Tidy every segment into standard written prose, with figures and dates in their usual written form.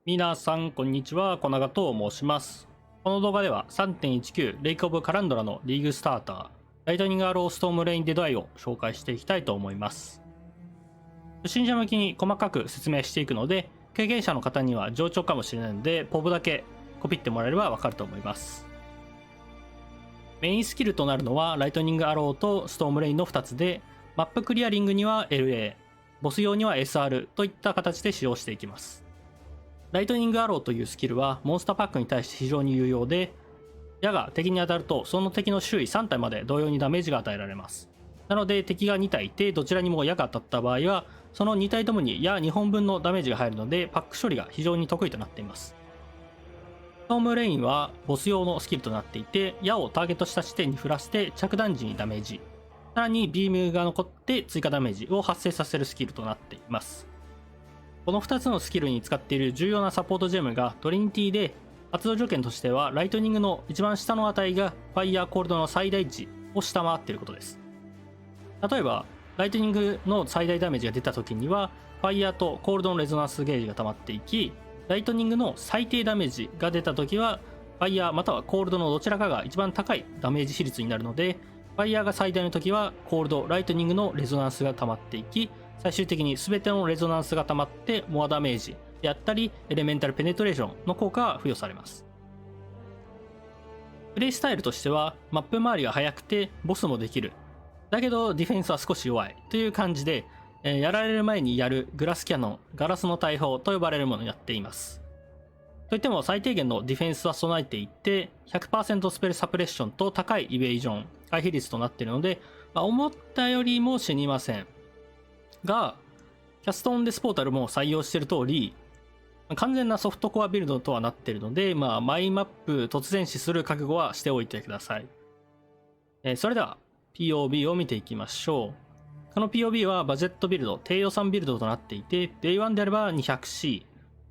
皆さん、こんにちは。小永と申します。この動画では 3.19 レイクオブカランドラのリーグスターター、ライトニングアローストームレインデッドアイを紹介していきたいと思います。初心者向きに細かく説明していくので、経験者の方には冗長かもしれないので、ポブだけコピってもらえればわかると思います。メインスキルとなるのはライトニングアローとストームレインの2つで、マップクリアリングには LA、ボス用には SR といった形で使用していきます。ライトニングアローというスキルはモンスターパックに対して非常に有用で、矢が敵に当たるとその敵の周囲3体まで同様にダメージが与えられます。なので敵が2体いてどちらにも矢が当たった場合は、その2体ともに矢2本分のダメージが入るのでパック処理が非常に得意となっています。ストームレインはボス用のスキルとなっていて、矢をターゲットした地点に降らせて着弾時にダメージ、さらにビームが残って追加ダメージを発生させるスキルとなっています。この2つのスキルに使っている重要なサポートジェムがトリニティで、発動条件としてはライトニングの一番下の値がファイヤーコールドの最大値を下回っていることです。例えばライトニングの最大ダメージが出た時にはファイヤーとコールドのレゾナンスゲージが溜まっていき、ライトニングの最低ダメージが出た時はファイヤーまたはコールドのどちらかが一番高いダメージ比率になるので、ファイヤーが最大の時はコールド、ライトニングのレゾナンスが溜まっていき、最終的に全てのレゾナンスが溜まってモアダメージであったりエレメンタルペネトレーションの効果が付与されます。プレイスタイルとしてはマップ周りが速くてボスもできる、だけどディフェンスは少し弱いという感じで、やられる前にやるグラスキャノン、ガラスの大砲と呼ばれるものをやっています。といっても最低限のディフェンスは備えていて 100% スペルサプレッションと高いイベージョン回避率となっているので、思ったよりも死にませんが、キャストオンデスポータルも採用している通り完全なソフトコアビルドとはなっているので、マイマップ突然死する覚悟はしておいてください。それでは POB を見ていきましょう。この POB はバジェットビルド、低予算ビルドとなっていて、Day1 であれば 200C、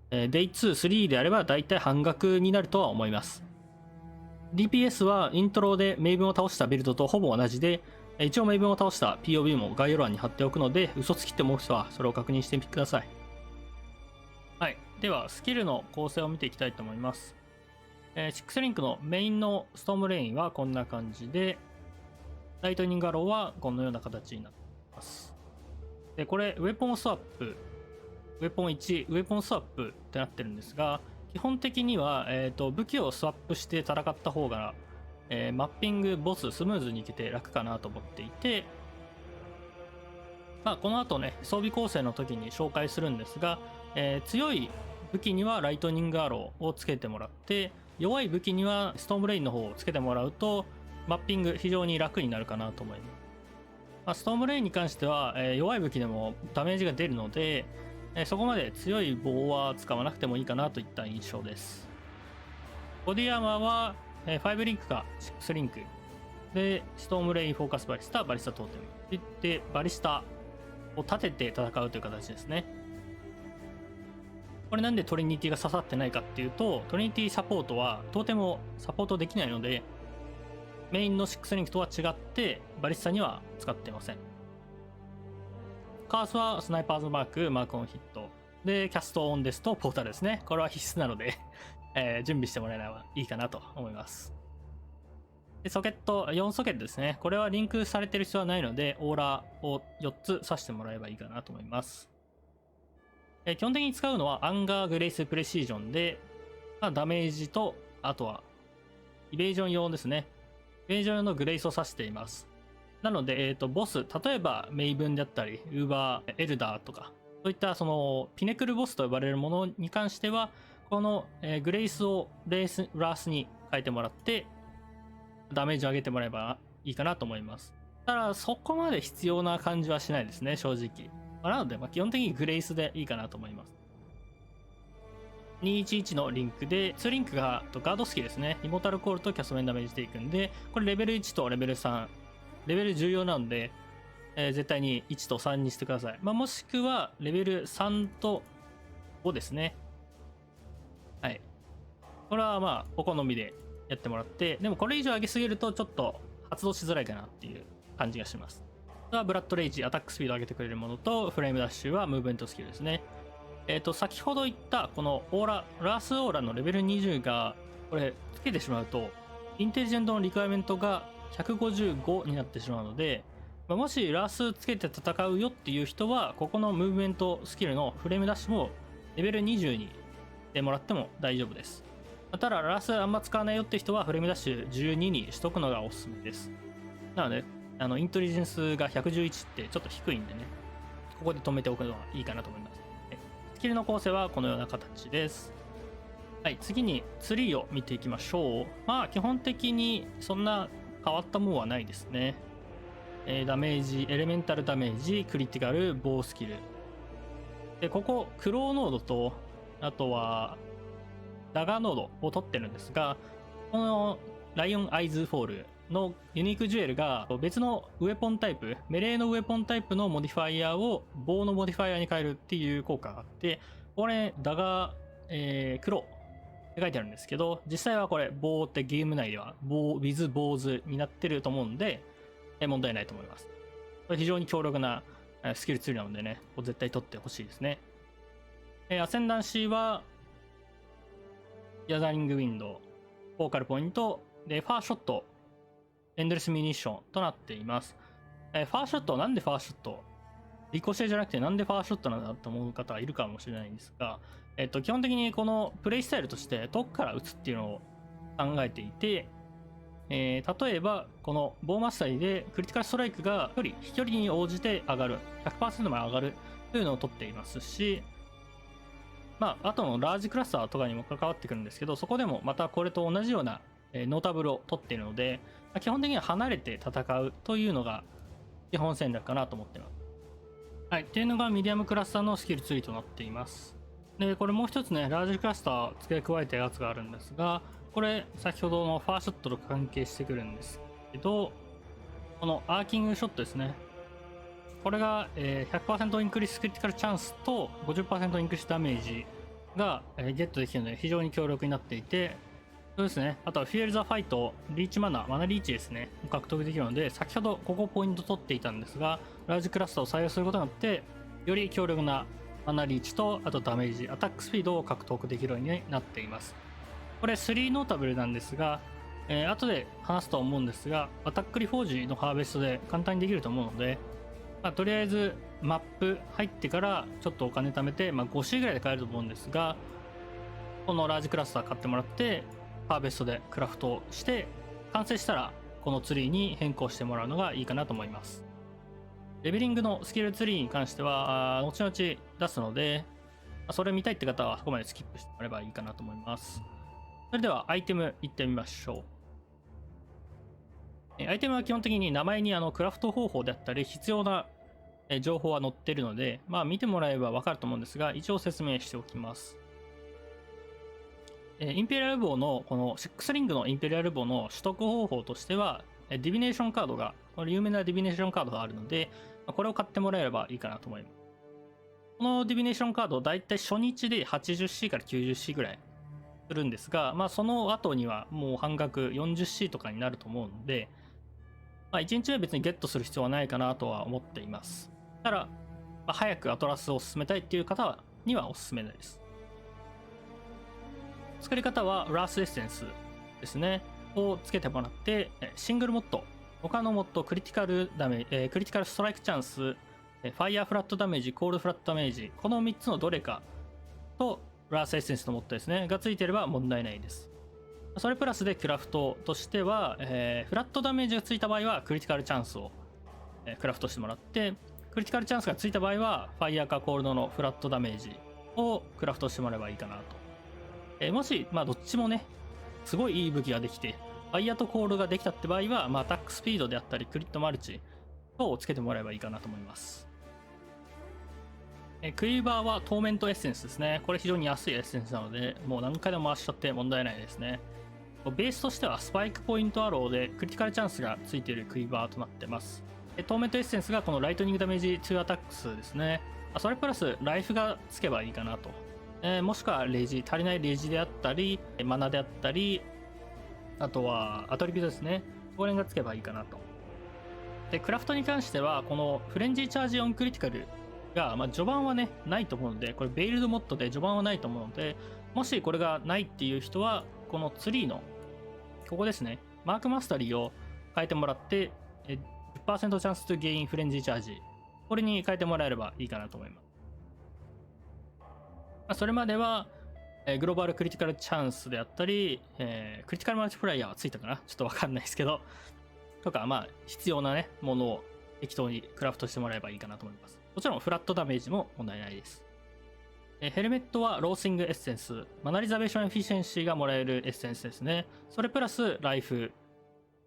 Day2、3であればだいたい半額になるとは思います。DPS はイントロでメイブンを倒したビルドとほぼ同じで、一応メイブンを倒した POB も概要欄に貼っておくので、嘘つきって思う人はそれを確認してみてください。はい。では、スキルの構成を見ていきたいと思います。シックスリンクのメインのストームレインはこんな感じで、ライトニングアローはこのような形になっています。で、これ、ウェポンスワップ、ウェポン1、ウェポンスワップってなってるんですが、基本的には、武器をスワップして戦った方が、マッピングボススムーズにいけて楽かなと思っていて、この後ね装備構成の時に紹介するんですが、強い武器にはライトニングアローをつけてもらって、弱い武器にはストームレインの方をつけてもらうとマッピング非常に楽になるかなと思います。ストームレインに関しては、弱い武器でもダメージが出るので、そこまで強い棒は使わなくてもいいかなといった印象です。ボディアーマーは5リンクか6リンクで、ストームレインフォーカスバリスタ、バリスタトーテムでバリスタを立てて戦うという形ですね。これなんでトリニティが刺さってないかっていうと、トリニティサポートはトーテムをサポートできないので、メインの6リンクとは違ってバリスタには使ってません。カースはスナイパーズマーク、マークオンヒットで、キャストオンですとポータルですね。これは必須なので準備してもらえればいいかなと思います。でソケット4ソケットですね。これはリンクされてる必要はないので、オーラを4つ挿してもらえばいいかなと思います。基本的に使うのはアンガー、グレイス、プレシージョンで、ダメージと、あとはイベージョン用ですね。イベージョン用のグレイスを挿しています。なので、ボス、例えばメイブンであったりウーバー、エルダーとかそういったそのピネクルボスと呼ばれるものに関しては、この、グレイスをラースに変えてもらってダメージを上げてもらえばいいかなと思います。ただそこまで必要な感じはしないですね、正直。なので、基本的にグレイスでいいかなと思います。211のリンクで、2リンクがガードスキルですね。イモータルコールとキャストメンダメージしていくんで、これレベル1とレベル3、レベル重要なので、絶対に1と3にしてください。もしくはレベル3と5ですね。はい。これはお好みでやってもらって、でもこれ以上上げすぎるとちょっと発動しづらいかなっていう感じがします。ブラッドレイジ、アタックスピードを上げてくれるものと、フレームダッシュはムーブメントスキルですね。先ほど言ったこのオーラ、ラースオーラのレベル20が、これ、つけてしまうと、インテリジェントのリクエアメントが155になってしまうので、もしラースつけて戦うよっていう人は、ここのムーブメントスキルのフレームダッシュもレベル20にしてもらっても大丈夫です。ただ、ラースあんま使わないよって人は、フレームダッシュ12にしとくのがおすすめです。なので、インテリジェンスが111ってちょっと低いんでね、ここで止めておくのはいいかなと思います。スキルの構成はこのような形です。はい、次にツリーを見ていきましょう。まあ、基本的にそんな変わったものはないですね。ダメージ、エレメンタルダメージ、クリティカル、ボウスキル。で、ここ、クローノードと、あとは、ダガーノードを取ってるんですが、このライオンアイズフォールのユニークジュエルが別のウェポンタイプ、メレーのウェポンタイプのモディファイアを棒のモディファイアに変えるっていう効果があって、これ、ダガー、黒って書いてあるんですけど、実際はこれ、棒ってゲーム内では棒、with 坊主になってると思うんで、問題ないと思います。これ非常に強力なスキルツールなのでね、絶対取ってほしいですね。アセンダンシーは、ギャザリングウィンド、フォーカルポイント、で、ファーショット、エンドレスミニッションとなっています。ファーショット、なんでファーショットリコシェじゃなくてなんでファーショットなんだと思う方はいるかもしれないんですが、基本的にこのプレイスタイルとして遠くから撃つっていうのを考えていて、例えばこのボウマスタリでクリティカルストライクが飛距離に応じて上がる 100% まで上がるというのを取っていますし、まあ後のラージクラスターとかにも関わってくるんですけど、そこでもまたこれと同じようなノータブルを取っているので、基本的には離れて戦うというのが基本戦略かなと思っています。はい、っていうのがミディアムクラスターのスキルツリーとなっています。で、これもう一つね、ラージクラスター付け加えたやつがあるんですが、これ先ほどのファーショットと関係してくるんですけど、このアーキングショットですね。これが 100% インクリスクリティカルチャンスと 50% インクリスダメージがゲットできるので非常に強力になっていて、そうですね。あとはフィエルザファイト、リーチマナリーチですね。獲得できるので、先ほどここポイント取っていたんですが、ラージクラスターを採用することによって、より強力なマナリーチと、あとダメージ、アタックスピードを獲得できるようになっています。これ3ノータブルなんですが、後で話すと思うんですが、アタックリフォージのハーベストで簡単にできると思うので、とりあえずマップ入ってからちょっとお金貯めて、5C ぐらいで買えると思うんですが、このラージクラスター買ってもらって、ハーベストでクラフトして、完成したらこのツリーに変更してもらうのがいいかなと思います。レベリングのスキルツリーに関しては、後々出すので、それ見たいって方はそこまでスキップしてもらえばいいかなと思います。それではアイテムいってみましょう。アイテムは基本的に名前にクラフト方法であったり必要な情報は載っているので、見てもらえばわかると思うんですが、一応説明しておきます。インペリアルボウのこの6リングのインペリアルボウの取得方法としては、ディビネーションカードが、これ有名なディビネーションカードがあるので、これを買ってもらえればいいかなと思います。このディビネーションカード、だいたい初日で 80C から 90C ぐらいするんですが、その後にはもう半額 40C とかになると思うので、1日目別にゲットする必要はないかなとは思っています。ただ、早くアトラスを進めたいっていう方にはおすすめです。作り方はラースエッセンスですねをつけてもらって、シングルモッド、他のモッド、クリティカルダメ、クリティカルストライクチャンス、ファイヤーフラットダメージ、コールフラットダメージ、この3つのどれかとラースエッセンスのモッドですねがついていれば問題ないです。それプラスでクラフトとしては、フラットダメージがついた場合はクリティカルチャンスを、クラフトしてもらって、クリティカルチャンスがついた場合はファイヤーかコールドのフラットダメージをクラフトしてもらえばいいかなと。もし、どっちもね、すごいいい武器ができて、ファイヤーとコールができたって場合は、アタックスピードであったり、クリットマルチをつけてもらえばいいかなと思います。クイーバーはトーメントエッセンスですね。これ非常に安いエッセンスなので、もう何回でも回しちゃって問題ないですね。ベースとしてはスパイクポイントアローでクリティカルチャンスがついているクイーバーとなってます。トーメントエッセンスがこのライトニングダメージ2アタックスですね。それプラスライフがつけばいいかなと。もしくはレジ、足りないレジであったり、マナであったり、あとはアトリビュートですね。これがつけばいいかなと。で、クラフトに関しては、このフレンジーチャージオンクリティカルが、序盤はね、ないと思うので、これベイルドモッドで序盤はないと思うので、もしこれがないっていう人は、このツリーの、ここですね、マークマスタリーを変えてもらって、10% チャンスとゲインフレンジーチャージ。これに変えてもらえればいいかなと思います。それまでは、グローバルクリティカルチャンスであったり、クリティカルマルチプライヤーはついたかなちょっとわかんないですけど、とか、必要なね、ものを適当にクラフトしてもらえばいいかなと思います。もちろん、フラットダメージも問題ないです。ヘルメットはローシングエッセンス、マナリザベーションエフィシェンシーがもらえるエッセンスですね。それプラスライフ。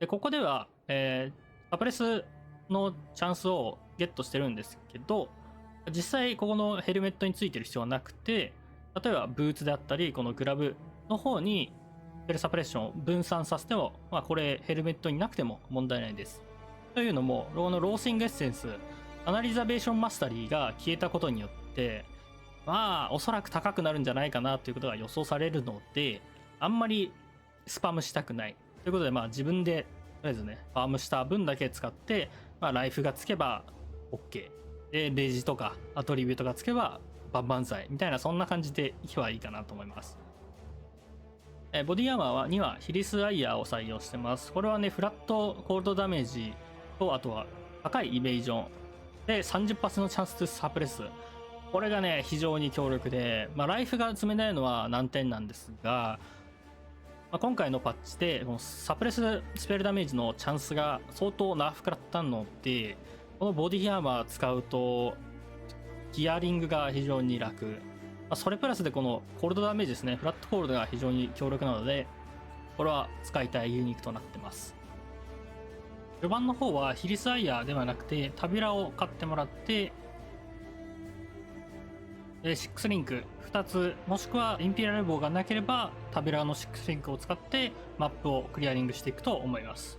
で、ここでは、サプレスのチャンスをゲットしてるんですけど、実際ここのヘルメットについてる必要はなくて、例えばブーツであったり、このグラブの方にスペルサプレッションを分散させても、これヘルメットになくても問題ないです。というのも、このローシングエッセンス、アナリザベーションマスタリーが消えたことによって、おそらく高くなるんじゃないかなということが予想されるので、あんまりスパムしたくない。ということで、自分で、とりあえずね、ファームした分だけ使って、ライフがつけば OK。で、レジとかアトリビュートがつけば万々歳みたいな、そんな感じでいけばいいかなと思います。ボディアーマーにはヒリスアイヤーを採用してます。これはね、フラットコールドダメージと、あとは高いイベージョンで 30% のチャンスとサプレス。これがね、非常に強力で、ライフが積めないのは難点なんですが、今回のパッチで、このサプレススペルダメージのチャンスが相当ナーフ食らったので、このボディアーマー使うと、ギアリングが非常に楽。それプラスでこのコールドダメージですね、フラットコールドが非常に強力なので、これは使いたいユニークとなってます。序盤の方はヒリスアイヤーではなくて、タビュラを買ってもらって、6リンク2つ、もしくはインペリアル棒がなければタビュラの6リンクを使ってマップをクリアリングしていくと思います。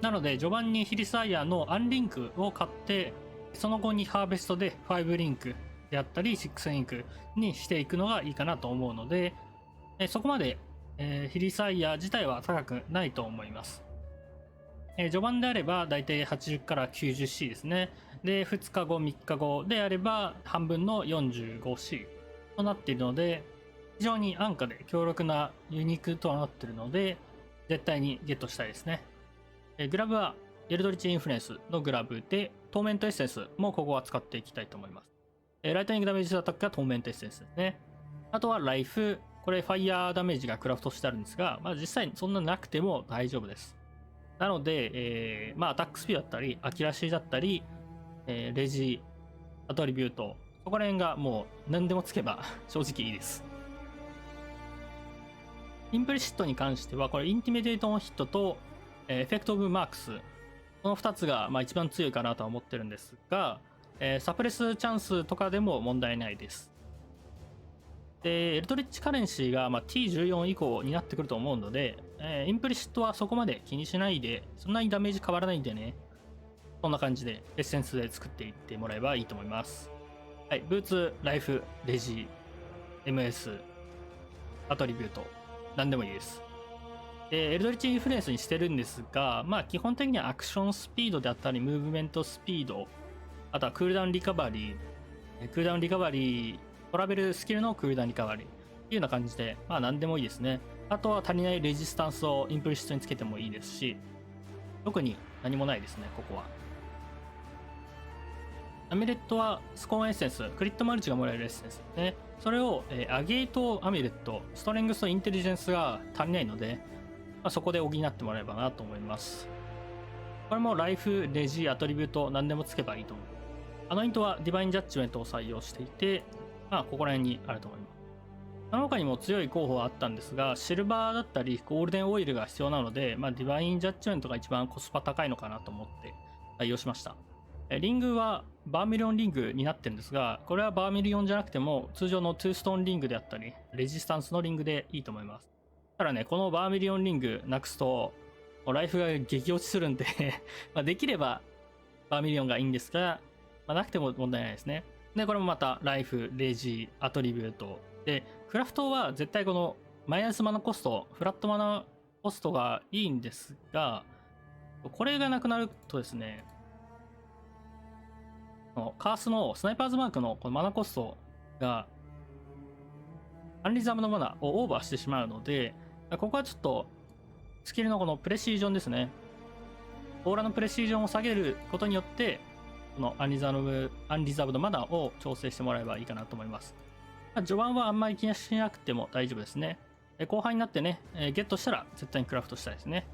なので序盤にヒリスアイヤーのアンリンクを買って、その後にハーベストで5リンクであったり6リンクにしていくのがいいかなと思うので、そこまで、ヒリスアイヤー自体は高くないと思います。序盤であればだいたい80から 90C ですね。で、2日後、3日後であれば半分の 45C となっているので、非常に安価で強力なユニークとはなっているので、絶対にゲットしたいですね。グラブはエルドリッチインフルエンスのグラブで、トーメントエッセンスもここは使っていきたいと思います。ライトニングダメージアタックがトーメントエッセンスですね。あとはライフ、これファイヤーダメージがクラフトしてあるんですが、実際そんななくても大丈夫です。なので、アタックスピードだったり、アキラシーだったり、レジ、アトリビュート、そこら辺がもう何でもつけば正直いいです。インプリシットに関しては、これインティメデートンヒットと、エフェクトオブマークス、この2つが一番強いかなとは思ってるんですが、サプレスチャンスとかでも問題ないです。で、エルドリッチカレンシーがT14 以降になってくると思うので、インプリシットはそこまで気にしないで、そんなにダメージ変わらないんでね、こんな感じでエッセンスで作っていってもらえばいいと思います。はい、ブーツ、ライフ、レジ、MS、アトリビュート、何でもいいです。エルドリッチインフルエンスにしてるんですが、基本的にはアクションスピードであったり、ムーブメントスピード、あとはクールダウンリカバリー、クールダウンリカバリー、トラベルスキルのクールダウンリカバリーっていうような感じで、何でもいいですね。あとは足りないレジスタンスをインプリシットにつけてもいいですし、特に何もないですね、ここは。アミュレットはスコーンエッセンス、クリットマルチがもらえるエッセンスですね。それを、アゲートアミュレット、ストレングスとインテリジェンスが足りないので、そこで補ってもらえばなと思います。これもライフ、レジ、アトリビュート何でもつけばいいと思う。アノイントはディバインジャッジメントを採用していて、ここら辺にあると思います。その他にも強い候補はあったんですが、シルバーだったりゴールデンオイルが必要なので、ディバインジャッジメントが一番コスパ高いのかなと思って採用しました。リングはバーミリオンリングになってるんですが、これはバーミリオンじゃなくても通常のトゥーストーンリングであったり、レジスタンスのリングでいいと思います。ただね、このバーミリオンリングなくすと、ライフが激落ちするんでできればバーミリオンがいいんですが、なくても問題ないですね。で、これもまたライフ、レジ、アトリビュート。で、クラフトは絶対このマイナスマナコスト、フラットマナコストがいいんですが、これがなくなるとですね、カースのスナイパーズマークのこのマナコストがアンリザムのマナをオーバーしてしまうので、ここはちょっとスキルのこのプレシージョンですね。オーラのプレシージョンを下げることによって、このアンリザーブドマナを調整してもらえばいいかなと思います。序盤はあんまり気にしなくても大丈夫ですね。後半になってね、ゲットしたら絶対にクラフトしたいですね。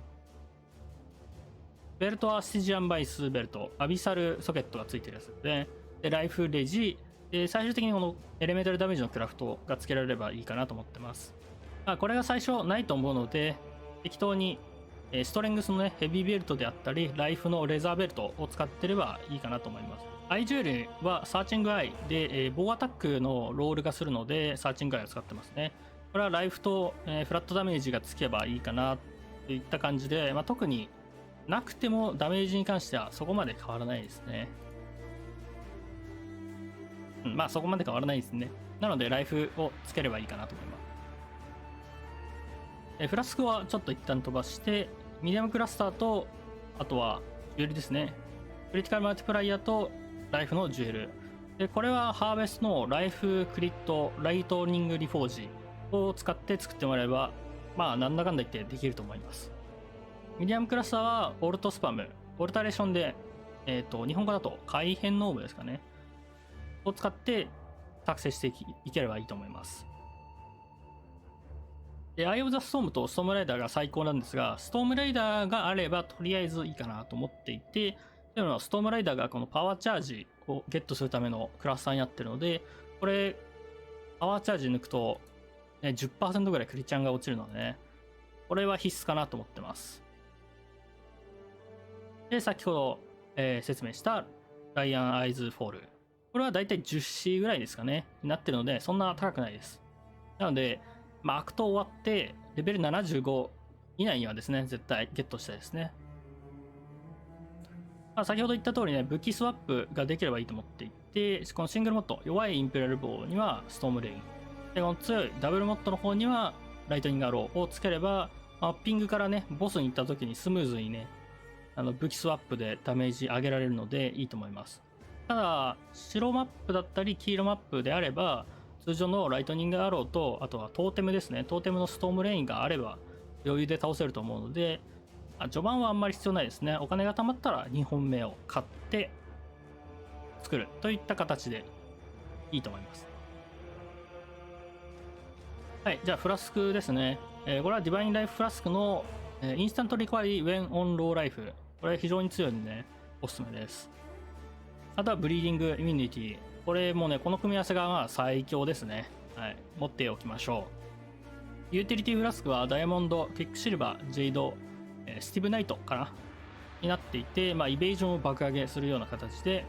ベルトはスティジアンバイスベルト、アビサルソケットがついてるやつで、ライフレジ、最終的にこのエレメンタルダメージのクラフトがつけられればいいかなと思ってます。これが最初ないと思うので、適当にストレングスのね、ヘビーベルトであったり、ライフのレザーベルトを使ってればいいかなと思います。アイジュエルはサーチングアイで、ボウアタックのロールがするので、サーチングアイを使ってますね。これはライフと、フラットダメージがつけばいいかなといった感じで、特になくてもダメージに関してはそこまで変わらないですね。そこまで変わらないですね。なのでライフをつければいいかなと思います。フラスクはちょっと一旦飛ばして、ミディアムクラスターと、あとはジュエルですね。クリティカルマルティプライヤーとライフのジュエル。で、これはハーベスのライフクリットライトニングリフォージを使って作ってもらえば、なんだかんだ言ってできると思います。ミディアムクラスターはオルトスパム、オルタレーションで、日本語だと改変ノーブですかね。を使って作成していければいいと思います。で、アイ・オブ・ザ・ストームとストームライダーが最高なんですが、ストームライダーがあればとりあえずいいかなと思っていて、でもストームライダーがこのパワーチャージをゲットするためのクラスターになってるので、これ、パワーチャージ抜くと、ね、10% ぐらいクリチャンが落ちるのでね、これは必須かなと思ってます。で、先ほど、説明したライアン・アイズ・フォール。これはだいたい 10C ぐらいですかね、になってるので、そんな高くないです。なので、アクト終わって、レベル75以内にはですね、絶対ゲットしたいですね。先ほど言った通りね、武器スワップができればいいと思っていて、このシングルモッド、弱いインペリアルボウにはストームレイン。で、この強いダブルモッドの方にはライトニングアローをつければ、ピングからね、ボスに行った時にスムーズにね、武器スワップでダメージ上げられるのでいいと思います。ただ、白マップだったり黄色マップであれば、通常のライトニングアローと、あとはトーテムですね。トーテムのストームレインがあれば余裕で倒せると思うので、序盤はあんまり必要ないですね。お金が貯まったら2本目を買って作るといった形でいいと思います。はい、じゃあフラスクですね。これはディバインライフフラスクのインスタントリコアリーウェンオンローライフ。これ非常に強いんでね、おすすめです。あとはブリーディングイミュニティ。これもね、この組み合わせが最強ですね。はい、持っておきましょう。ユーティリティフラスクはダイヤモンド、キックシルバー、ジェイド、スティブナイトかなになっていて、イベージョンを爆上げするような形で、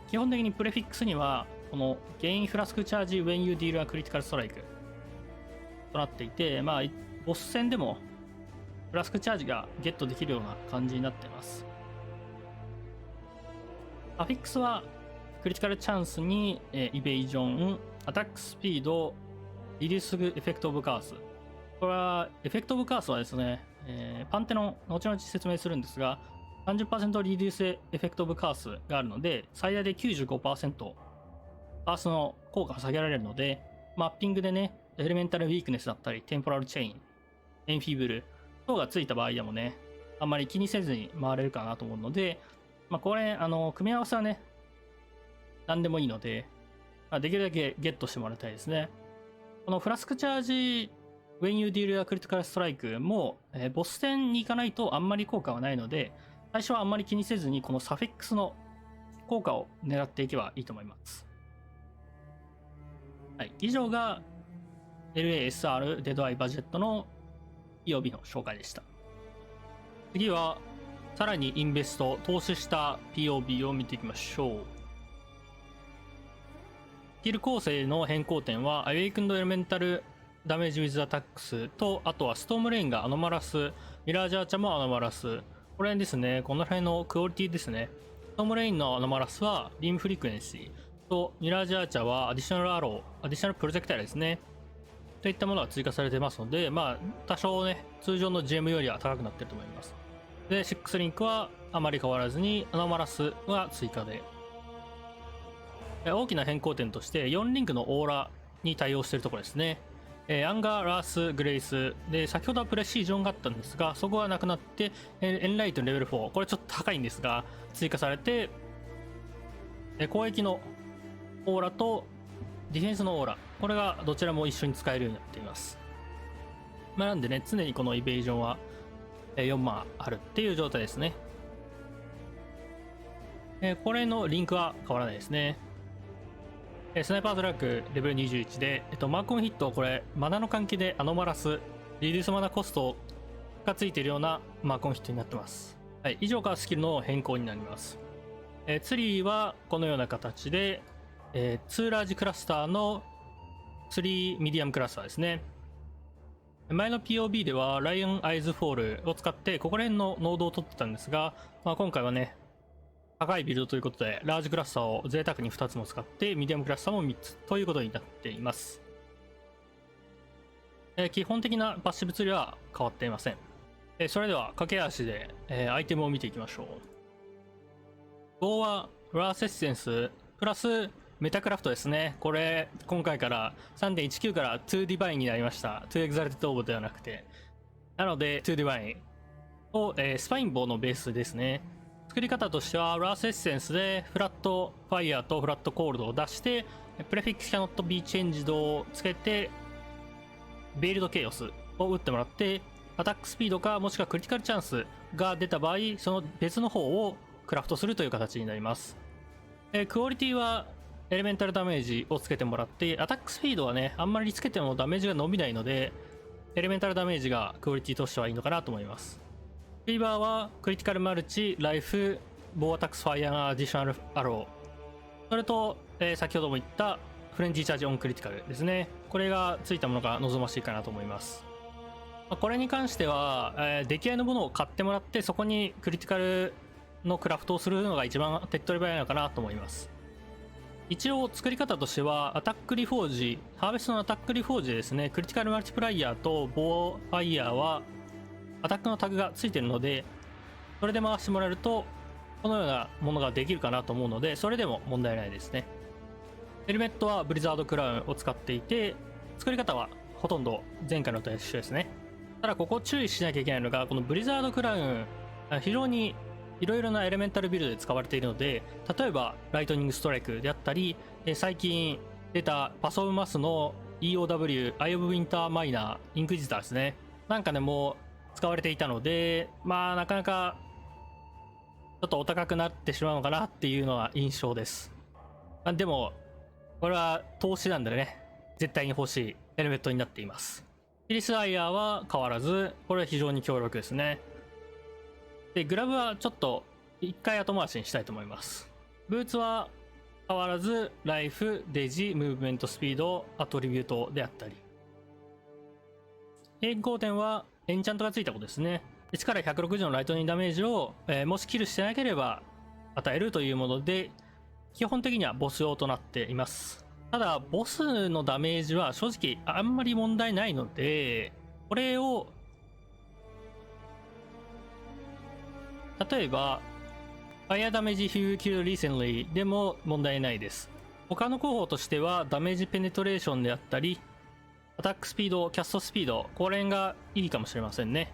基本的にプレフィックスには、このゲインフラスクチャージ when you deal a critical strike となっていて、ボス戦でもフラスクチャージがゲットできるような感じになっています。アフィックスはクリティカルチャンスにイベージョン、アタックスピード、リデュースエフェクトオブカース。これは、エフェクトオブカースはですね、パンテの後々説明するんですが、30% リデュースエフェクトオブカースがあるので、最大で 95% カースの効果が下げられるので、マッピングでね、エレメンタルウィークネスだったり、テンポラルチェイン、エンフィブル等がついた場合でもね、あんまり気にせずに回れるかなと思うので、これ、組み合わせはね、何でもいいので、できるだけゲットしてもらいたいですね。このフラスクチャージ、When you deal a critical strike も、ボス戦に行かないとあんまり効果はないので、最初はあんまり気にせずに、このサフィックスの効果を狙っていけばいいと思います。はい、以上が LASR デッドアイバジェットの POB の紹介でした。次は、さらにインベスト、投資した POB を見ていきましょう。スキル構成の変更点は、アウェイクンドエレメンタルダメージウィズアタックスと、あとはストームレインがアノマラス、ミラージャーチャもアノマラス。これですね、この辺のクオリティですね。ストームレインのアノマラスはビームフリクエンシーと、ミラージャーチャはアディショナルアロー、アディショナルプロジェクタイルですね。といったものが追加されてますので、多少ね、通常の GM よりは高くなってると思います。で、6リンクはあまり変わらずに、アノマラスが追加で。大きな変更点として4リンクのオーラに対応しているところですね。アンガー、ラース、グレイスで、先ほどはプレシージョンがあったんですが、そこはなくなって、エンライトンレベル4、これちょっと高いんですが追加されて、攻撃のオーラとディフェンスのオーラ、これがどちらも一緒に使えるようになっています。なんでね、常にこのイベージョンは4万あるっていう状態ですね。これのリンクは変わらないですね。スナイパードラッグレベル21で、マークオンヒット、これマナの関係でアノマラスリデュースマナコストがついているようなマークオンヒットになってます。はい、以上からスキルの変更になります。ツリーはこのような形で、2ラージクラスターの3ミディアムクラスターですね。前の POB ではライオンアイズフォールを使ってここら辺のノードを取ってたんですが、今回はね、高いビルドということでラージクラスターを贅沢に2つも使ってミディアムクラスターも3つということになっています。基本的なパッシブツリーは変わっていません。それでは駆け足で、アイテムを見ていきましょう。5はラースエッセンスプラスメタクラフトですね。これ今回から 3.19 から2ディバインになりました。2エグザルテッドオーブではなくて、なので2ディバインを、スパインボーのベースですね。作り方としてはラースエッセンスでフラットファイヤーとフラットコールドを出して、プレフィックスキャノットビーチェンジドをつけてベイルドケイオスを打ってもらって、アタックスピードかもしくはクリティカルチャンスが出た場合、その別の方をクラフトするという形になります。クオリティはエレメンタルダメージをつけてもらって、アタックスピードはねあんまりつけてもダメージが伸びないので、エレメンタルダメージがクオリティとしてはいいのかなと思います。フィーバーはクリティカルマルチ、ライフ、ボーアタックスファイアーアディショナルアロー、それと、先ほども言ったフレンチチャージオンクリティカルですね。これがついたものが望ましいかなと思います。これに関しては、出来合いのものを買ってもらって、そこにクリティカルのクラフトをするのが一番手っ取り早いのかなと思います。一応作り方としてはアタックリフォージ、ハーベストのアタックリフォージですね、クリティカルマルチプライヤーとボーファイヤーはアタックのタグがついてるので、それで回してもらえるとこのようなものができるかなと思うので、それでも問題ないですね。ヘルメットはブリザードクラウンを使っていて、作り方はほとんど前回のと一緒ですね。ただここ注意しなきゃいけないのが、このブリザードクラウン非常にいろいろなエレメンタルビルドで使われているので、例えばライトニングストライクであったり、最近出たパスオブマスの EOW アイオブウィンターマイナーインクジターですね、なんかねもう使われていたので、なかなかちょっとお高くなってしまうのかなっていうのは印象です。でもこれは投資なんでね、絶対に欲しいヘルメットになっています。キリスアイヤーは変わらず、これは非常に強力ですね。でグラブはちょっと一回後回しにしたいと思います。ブーツは変わらずライフ、デジ、ムーブメントスピード、アトリビュートであったり、変更点はエンチャントがついたことですね。1から160のライトニングダメージを、もしキルしてなければ与えるというもので、基本的にはボス用となっています。ただボスのダメージは正直あんまり問題ないので、これを例えばファイアダメージヒューキルリーセンリーでも問題ないです。他の候補としてはダメージペネトレーションであったり、アタックスピード、キャストスピード、これがいいかもしれませんね。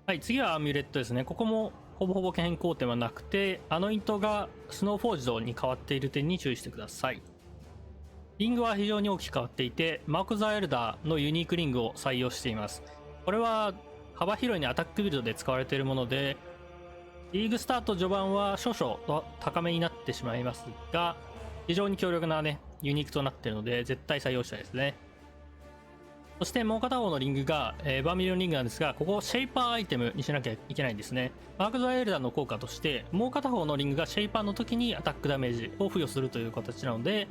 はい、次はアミュレットですね。ここもほぼほぼ変更点はなくて、あの糸がスノーフォージドに変わっている点に注意してください。リングは非常に大きく変わっていて、マーク・ザ・エルダーのユニークリングを採用しています。これは幅広いにアタックビルドで使われているもので、リーグスタート序盤は少々高めになってしまいますが、非常に強力なねユニークとなっているので絶対採用したいですね。そしてもう片方のリングが、バーミリオンリングなんですが、ここシェイパーアイテムにしなきゃいけないんですね。マーク・ザ・エルダーの効果として、もう片方のリングがシェイパーの時にアタックダメージを付与するという形なので、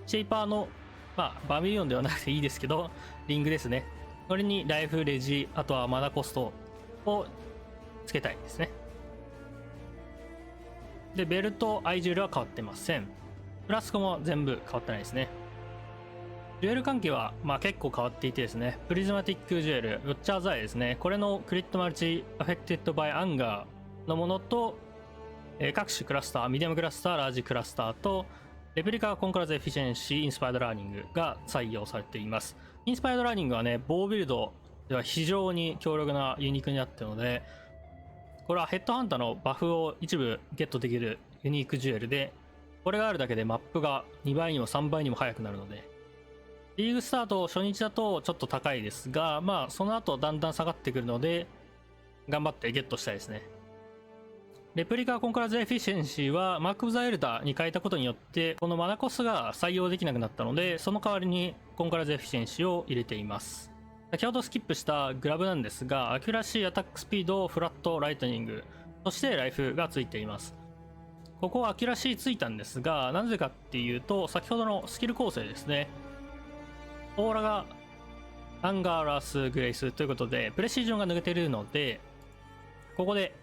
シェイパーの、バーミリオンではなくていいですけどリングですね、これにライフ、レジ、あとはマナコストをつけたいですね。でベルト、アイジュエルは変わってません。フラスコも全部変わってないですね。ジュエル関係は結構変わっていてですね、プリズマティックジュエル、ウォッチャーズアイですね、これのクリットマルチアフェクテッドバイアンガーのものと、各種クラスター、ミディアムクラスター、ラージクラスターと、レプリカコンクラズエフィシェンシーインスパイアドラーニングが採用されています。インスパイアドラーニングはね、棒ビルドでは非常に強力なユニークになっているので、これはヘッドハンターのバフを一部ゲットできるユニークジュエルで、これがあるだけでマップが2倍にも3倍にも速くなるので、リーグスタート初日だとちょっと高いですが、まあその後だんだん下がってくるので、頑張ってゲットしたいですね。レプリカコンクラズエフィシェンシーはマーク・オブ・ザ・エルダーに変えたことによってこのマナコスが採用できなくなったので、その代わりにコンクラズエフィシェンシーを入れています。先ほどスキップしたグラブなんですが、アキュラシー、アタックスピード、フラット、ライトニング、そしてライフがついています。ここはアキュラシーついたんですが、なぜかっていうと先ほどのスキル構成ですね。オーラがアンガーラスグレイスということでプレシージョンが抜けているので、ここで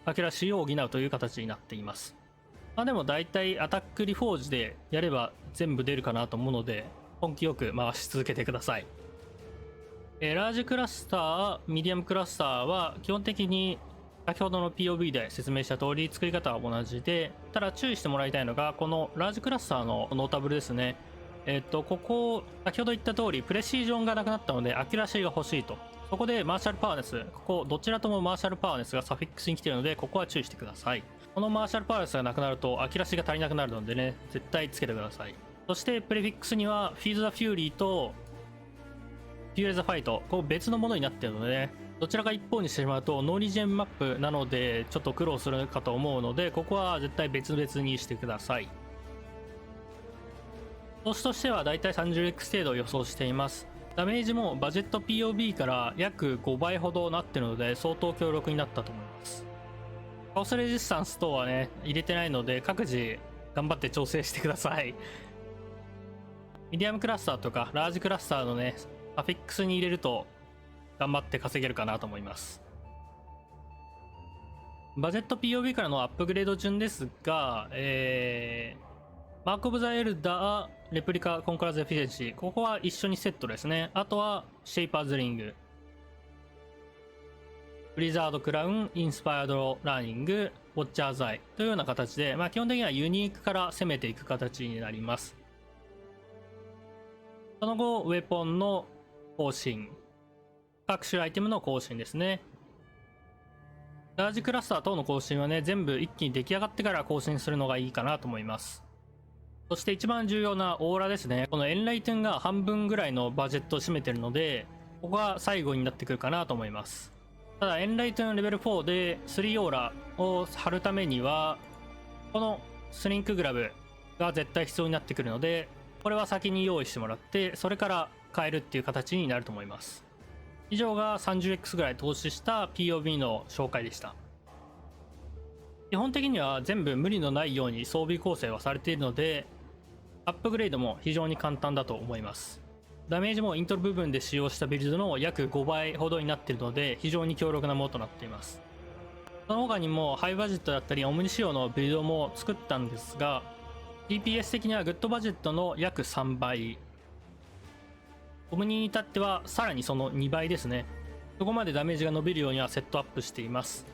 アキュラシーを補うという形になっています。まあでも大体アタックリフォージでやれば全部出るかなと思うので、根気よく回し続けてください。ラージクラスター、ミディアムクラスターは基本的に先ほどの POV で説明した通り作り方は同じで、ただ注意してもらいたいのがこのラージクラスターのノータブルですね。ここ先ほど言った通りプレシージョンがなくなったのでアキュラシーが欲しいと。そこでマーシャルパワーネス、ここどちらともマーシャルパワーネスがサフィックスに来ているので、ここは注意してください。このマーシャルパワーネスがなくなるとアキュラシーが足りなくなるのでね、絶対つけてください。そしてプレフィックスにはフィーズ・ザ・フューリーとフューレ・ザ・ファイト、こう別のものになっているのでね、どちらか一方にしてしまうとノーリジェンマップなのでちょっと苦労するかと思うので、ここは絶対別々にしてください。投資としてはだいたい 30x 程度を予想しています。ダメージもバジェット POB から約5倍ほどなっているので相当強力になったと思います。カオスレジスタンス等はね入れてないので各自頑張って調整してください。ミディアムクラスターとかラージクラスターのねアフィックスに入れると頑張って稼げるかなと思います。バジェット POB からのアップグレード順ですが、マーク・オブ・ザ・エルダー、レプリカ・コンクラズ・エフィシェンシー、ここは一緒にセットですね。あとはシェイパーズ・リング、ブリザード・クラウン、インスパイアド・ラーニング、ウォッチャーズ・アイというような形で、まあ、基本的にはユニークから攻めていく形になります。その後ウェポンの更新、各種アイテムの更新ですね。ラージクラスター等の更新はね全部一気に出来上がってから更新するのがいいかなと思います。そして一番重要なオーラですね。このエンライトンが半分ぐらいのバジェットを占めてるので、ここが最後になってくるかなと思います。ただエンライトンレベル4で3オーラを貼るためにはこのスリンクグラブが絶対必要になってくるので、これは先に用意してもらってそれから変えるっていう形になると思います。以上が 30x ぐらい投資した POB の紹介でした。基本的には全部無理のないように装備構成はされているので、アップグレードも非常に簡単だと思います。ダメージもイントロ部分で使用したビルドの約5倍ほどになっているので非常に強力なものとなっています。その他にもハイバジェットだったりオムニ仕様のビルドも作ったんですが、 DPS 的にはグッドバジェットの約3倍、オムニに至ってはさらにその2倍ですね。そこまでダメージが伸びるようにはセットアップしています。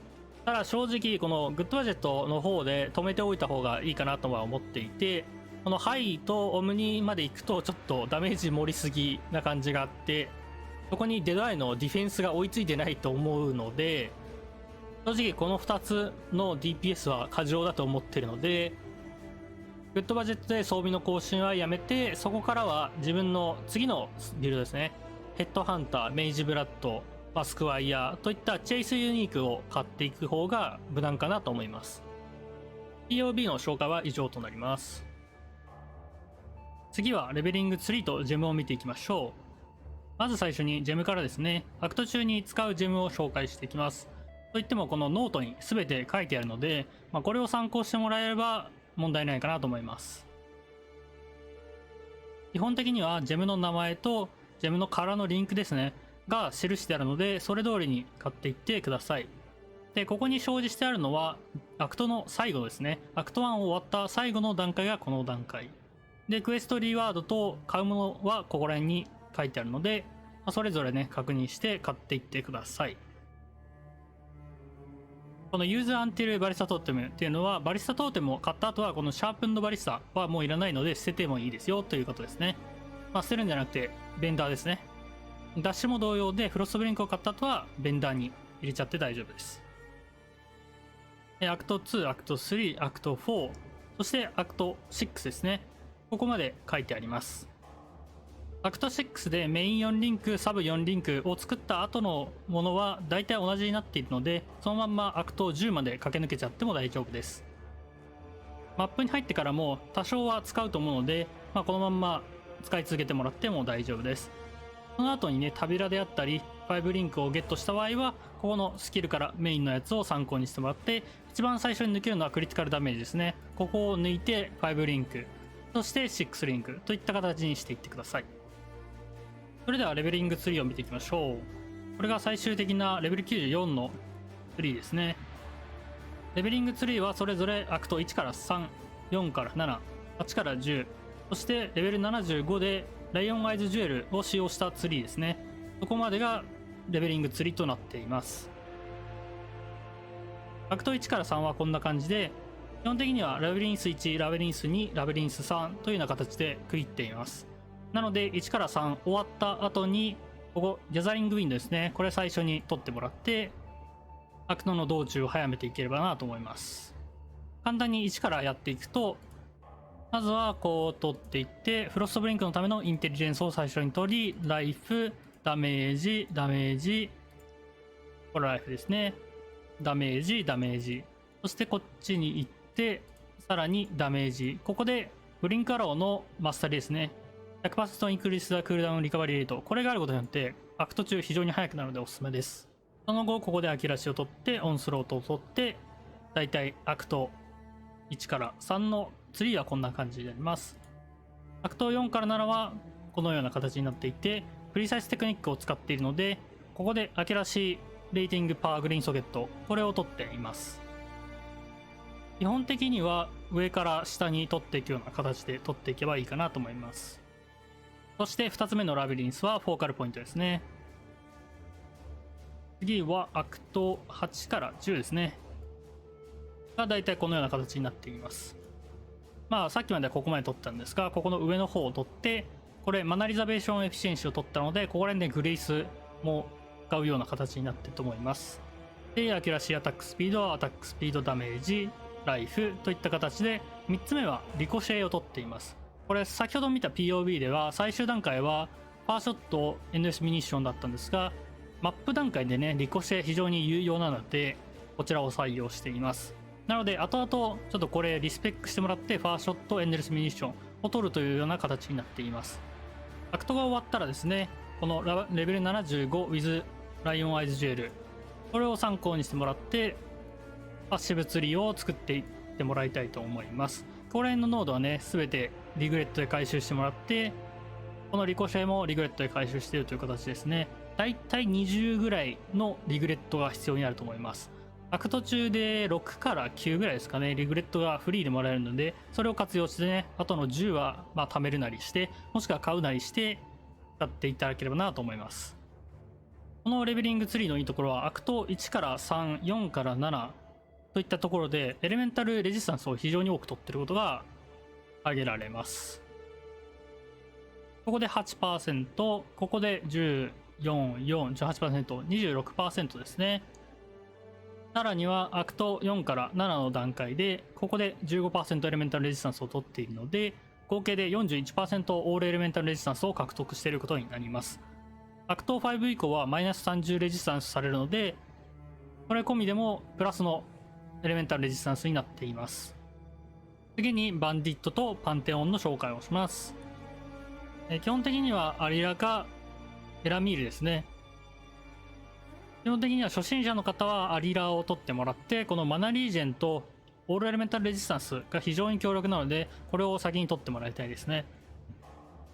ただ正直このグッドバジェットの方で止めておいた方がいいかなとは思っていて、このハイとオムニまで行くとちょっとダメージ盛りすぎな感じがあって、そこにデドアイのディフェンスが追いついてないと思うので、正直この2つの DPS は過剰だと思ってるので、グッドバジェットで装備の更新はやめて、そこからは自分の次のビルドですね、ヘッドハンター、メイジブラッド、マスクワイヤーといったチェイスユニークを買っていく方が無難かなと思います。 POB の紹介は以上となります。次はレベリング3とジェムを見ていきましょう。まず最初にジェムからですね。アクト中に使うジェムを紹介していきます。といってもこのノートに全て書いてあるので、これを参考してもらえれば問題ないかなと思います。基本的にはジェムの名前とジェムの殻のリンクですねが記してあるので、それ通りに買っていってください。でここに表示してあるのはアクトの最後ですね。アクト1を終わった最後の段階がこの段階で、クエストリワードと買うものはここら辺に書いてあるので、それぞれね確認して買っていってください。このユーズアンティルバリスタトーテムっていうのは、バリスタトーテムを買った後はこのシャープンドバリスタはもういらないので捨ててもいいですよということですね。捨てるんじゃなくてベンダーですね。ダッシュも同様で、フロストブリンクを買った後はベンダーに入れちゃって大丈夫です。アクト2、アクト3、アクト4、そしてアクト6ですね。ここまで書いてあります。アクト6でメイン4リンク、サブ4リンクを作った後のものは大体同じになっているので、そのまんまアクト10まで駆け抜けちゃっても大丈夫です。マップに入ってからも多少は使うと思うので、このまんま使い続けてもらっても大丈夫です。その後にね、タビラであったり、5リンクをゲットした場合は、ここのスキルからメインのやつを参考にしてもらって、一番最初に抜けるのはクリティカルダメージですね。ここを抜いて5リンク、そして6リンクといった形にしていってください。それではレベリングツリーを見ていきましょう。これが最終的なレベル94のツリーですね。レベリングツリーはそれぞれアクト1から3、4から7、8から10、そしてレベル75でライオンアイズジュエルを使用したツリーですね。そこまでがレベリングツリーとなっています。アクト1から3はこんな感じで、基本的にはラビリンス1、ラビリンス2、ラビリンス3というような形で区切っています。なので1から3終わった後に、ここギャザリングウィンドですね。これ最初に取ってもらって、アクトの道中を早めていければなと思います。簡単に1からやっていくと、まずはこう取っていって、フロストブリンクのためのインテリジェンスを最初に取り、ライフ、ダメージ、ダメージ、これライフですね。ダメージ、ダメージ。そしてこっちに行って、さらにダメージ。ここでブリンクアローのマスタリですね。100% インクリースザクールダウンリカバリーレート。これがあることによって、アクト中非常に速くなるのでおすすめです。その後、ここでアキラシを取って、オンスロートを取って、だいたいアクト1から3のツリーはこんな感じになります。アクト4から7はこのような形になっていて、プリサイステクニックを使っているので、ここでアキラシーレーティングパワーグリーンソケット、これを取っています。基本的には上から下に取っていくような形で取っていけばいいかなと思います。そして2つ目のラビリンスはフォーカルポイントですね。次はアクト8から10ですね。がだいたいこのような形になっています。さっきまではここまで取ったんですが、ここの上の方を取って、これマナリザベーションエフィシエンシーを取ったので、ここら辺でグレイスも使うような形になっていると思います。で、アキュラシー、アタックスピード、アタックスピードダメージ、ライフといった形で、3つ目はリコシェイを取っています。これ先ほど見た POB では最終段階はパワーショット NS ミニッションだったんですが、マップ段階でね、リコシェイ非常に有用なので、こちらを採用しています。なので、後々、ちょっとこれリスペックしてもらって、ファーショット、エンデルスミニッションを取るというような形になっています。アクトが終わったらですね、このレベル75 with ライオンアイズジュエル、これを参考にしてもらって、パッシブツリーを作っていってもらいたいと思います。ここら辺のノードはね、すべてリグレットで回収してもらって、このリコシェイもリグレットで回収しているという形ですね。だいたい20ぐらいのリグレットが必要になると思います。アクト中で6から9ぐらいですかね、リグレットがフリーでもらえるので、それを活用してね、あとの10は貯めるなりして、もしくは買うなりして使っていただければなと思います。このレベリングツリーのいいところは、アクト1から3、4から7といったところで、エレメンタルレジスタンスを非常に多く取っていることが挙げられます。ここで 8%、ここで14、4、18%、26% ですね。さらにはアクト4から7の段階で、ここで 15% エレメンタルレジスタンスを取っているので、合計で 41% オールエレメンタルレジスタンスを獲得していることになります。アクト5以降はマイナス30レジスタンスされるので、これ込みでもプラスのエレメンタルレジスタンスになっています。次にバンディットとパンテオンの紹介をします。基本的にはアリラかエラミールですね。基本的には初心者の方はアリラを取ってもらって、このマナリージェンとオールエレメンタルレジスタンスが非常に強力なので、これを先に取ってもらいたいですね。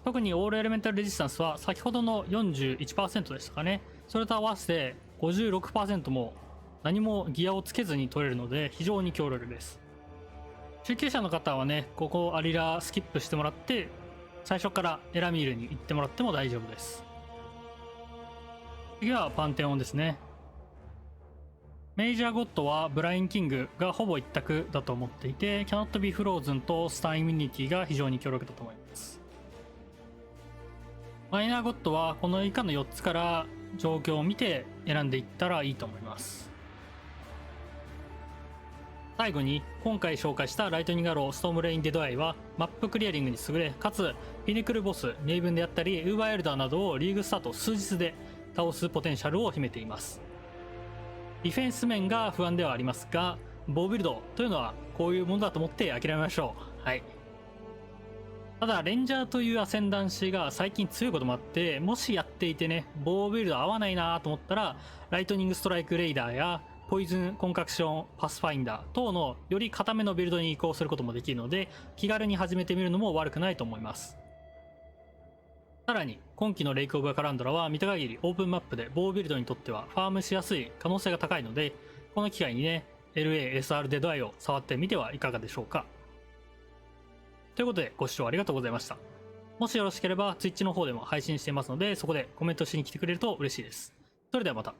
特にオールエレメンタルレジスタンスは先ほどの 41% でしたかね。それと合わせて 56% も何もギアをつけずに取れるので非常に強力です。中級者の方はね、ここアリラスキップしてもらって、最初からエラミールに行ってもらっても大丈夫です。次はパンテオンですね。メイジャーゴッドはブラインキングがほぼ一択だと思っていて、キャノットビーフローズンとスターイミュニティが非常に強力だと思います。マイナーゴッドはこの以下の4つから状況を見て選んでいったらいいと思います。最後に今回紹介したライトニングアローストームレインデッドアイはマップクリアリングに優れ、かつピニクルボス、ネイブンであったりウーバーエルダーなどをリーグスタート数日で倒すポテンシャルを秘めています。ディフェンス面が不安ではありますが、ボウビルドというのはこういうものだと思って諦めましょう。はい。ただレンジャーというアセンダンシーが最近強いこともあって、もしやっていてねボウビルド合わないなと思ったら、ライトニングストライクレイダーやポイズンコンカクションパスファインダー等のより固めのビルドに移行することもできるので、気軽に始めてみるのも悪くないと思います。さらに今期のレイクオブカランドラは見た限りオープンマップでボウビルドにとってはファームしやすい可能性が高いので、この機会にね LASR デッドアイを触ってみてはいかがでしょうか。ということでご視聴ありがとうございました。もしよろしければ Twitch の方でも配信していますので、そこでコメントしに来てくれると嬉しいです。それではまた。